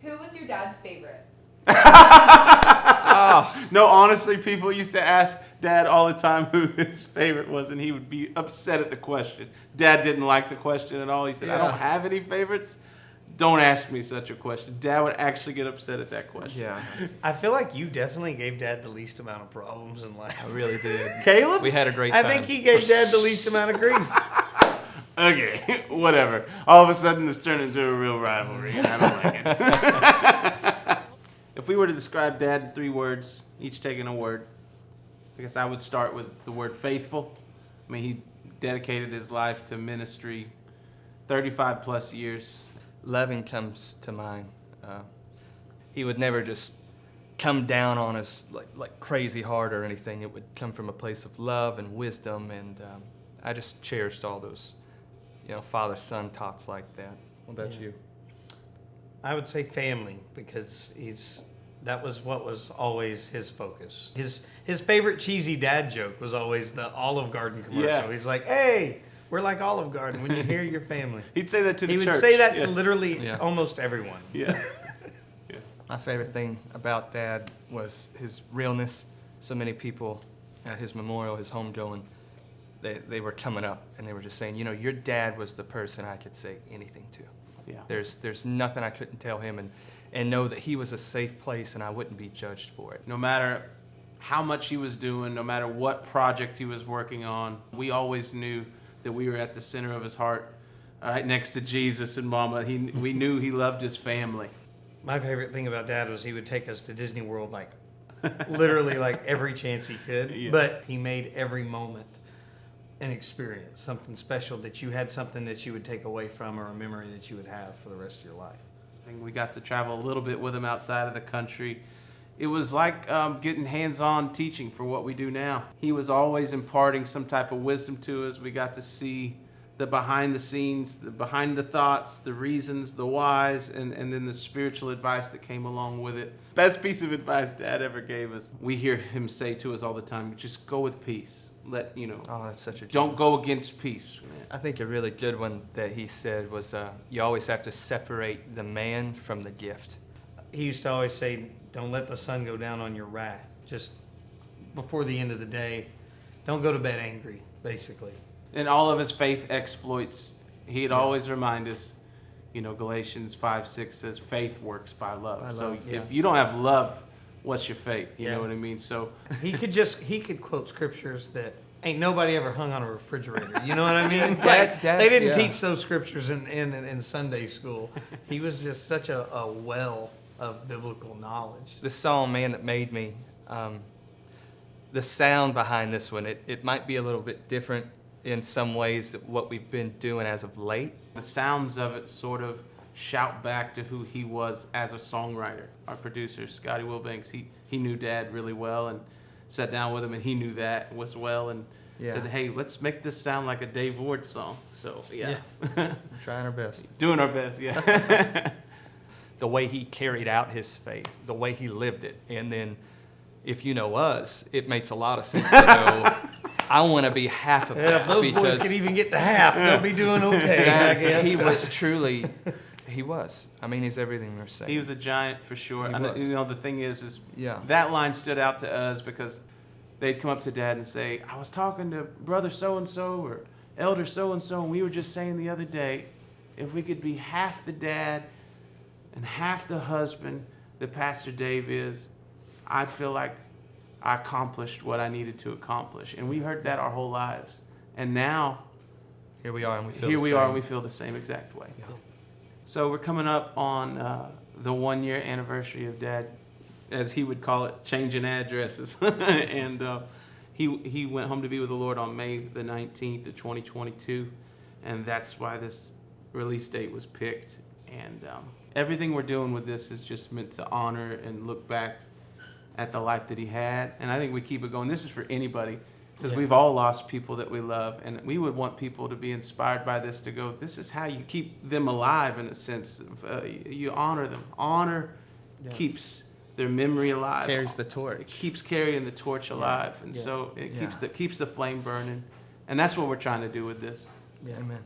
Who was your dad's favorite? No, honestly, people used to ask Dad all the time who his favorite was, and he would be upset at the question. Dad didn't like the question at all. He said, I don't have any favorites. Don't ask me such a question. Dad would actually get upset at that question. Yeah. I feel like you definitely gave Dad the least amount of problems in life. I really did. Caleb? We had a great time. I think he gave Dad the least amount of grief. Okay, whatever. All of a sudden, this turned into a real rivalry, and I don't like it. If we were to describe Dad in 3 words, each taking a word, I guess I would start with the word faithful. I mean, he dedicated his life to ministry 35 plus years. Loving comes to mind. He would never just come down on us like crazy hard or anything. It would come from a place of love and wisdom, and I just cherished all those, father-son talks like that. What about you? I would say family, because that was what was always his focus. His favorite cheesy dad joke was always the Olive Garden commercial. Yeah. He's like, hey, we're like Olive Garden when you hear your family. He'd say that to the He church. would say that Yeah. to literally Yeah. almost everyone. Yeah. My favorite thing about Dad was his realness. So many people at his memorial, his homegoing, they were coming up and they were just saying, your dad was the person I could say anything to. Yeah. There's nothing I couldn't tell him and know that he was a safe place and I wouldn't be judged for it. No matter how much he was doing, no matter what project he was working on, we always knew that we were at the center of his heart, right next to Jesus and Mama. We knew he loved his family. My favorite thing about Dad was he would take us to Disney World literally every chance he could. Yeah. But he made every moment an experience, something special that you had something that you would take away from or a memory that you would have for the rest of your life. And we got to travel a little bit with him outside of the country. It was like getting hands-on teaching for what we do now. He was always imparting some type of wisdom to us. We got to see the behind the scenes, the behind the thoughts, the reasons, the whys, and then the spiritual advice that came along with it. Best piece of advice Dad ever gave us. We hear him say to us all the time, just go with peace. Oh, that's such a Don't go against peace. I think a really good one that he said was you always have to separate the man from the gift. He used to always say, don't let the sun go down on your wrath. Just before the end of the day, don't go to bed angry, basically. In all of his faith exploits, he'd always remind us, Galatians 5:6 says faith works by love. By So love, if you don't have love, what's your faith? You know what I mean? So He could quote scriptures that ain't nobody ever hung on a refrigerator. You know what I mean? Dad- They didn't yeah. teach those scriptures in Sunday school. He was just such a well of biblical knowledge. The song Man That Made Me, the sound behind this one, it might be a little bit different in some ways than what we've been doing as of late. the sounds of it sort of shout back to who he was as a songwriter. Our producer, Scotty Wilbanks, he knew Dad really well and sat down with him, and he knew that as well, and said, hey, let's make this sound like a Dave Ward song. So, yeah. We're trying our best. Doing our best, yeah. The way he carried out his faith, the way he lived it. And then if you know us, it makes a lot of sense to go, I want to be half of Yeah, that. if those boys can even get to half, they'll be doing okay, I guess. He was truly, he was. I mean, he's everything we're saying. He was a giant for sure. He And, was. the thing is Yeah. that line stood out to us because they'd come up to Dad and say, I was talking to brother so-and-so or elder so-and-so, and we were just saying the other day, if we could be half the dad and half the husband that Pastor Dave is, I'd feel like I accomplished what I needed to accomplish. And we heard that our whole lives. And now, Here we are, and we feel here the we same. are, and we feel the same exact way. Yeah. So we're coming up on the 1-year anniversary of Dad, as he would call it, changing addresses. And he went home to be with the Lord on May the 19th of 2022. And that's why this release date was picked. And everything we're doing with this is just meant to honor and look back at the life that he had. And I think we keep it going. This is for anybody, because we've all lost people that we love. And we would want people to be inspired by this, to go, this is how you keep them alive, in a sense. You honor them. Honor keeps their memory alive. Carries the It torch. keeps carrying the torch alive. And so it keeps the flame burning. And that's what we're trying to do with this. Amen.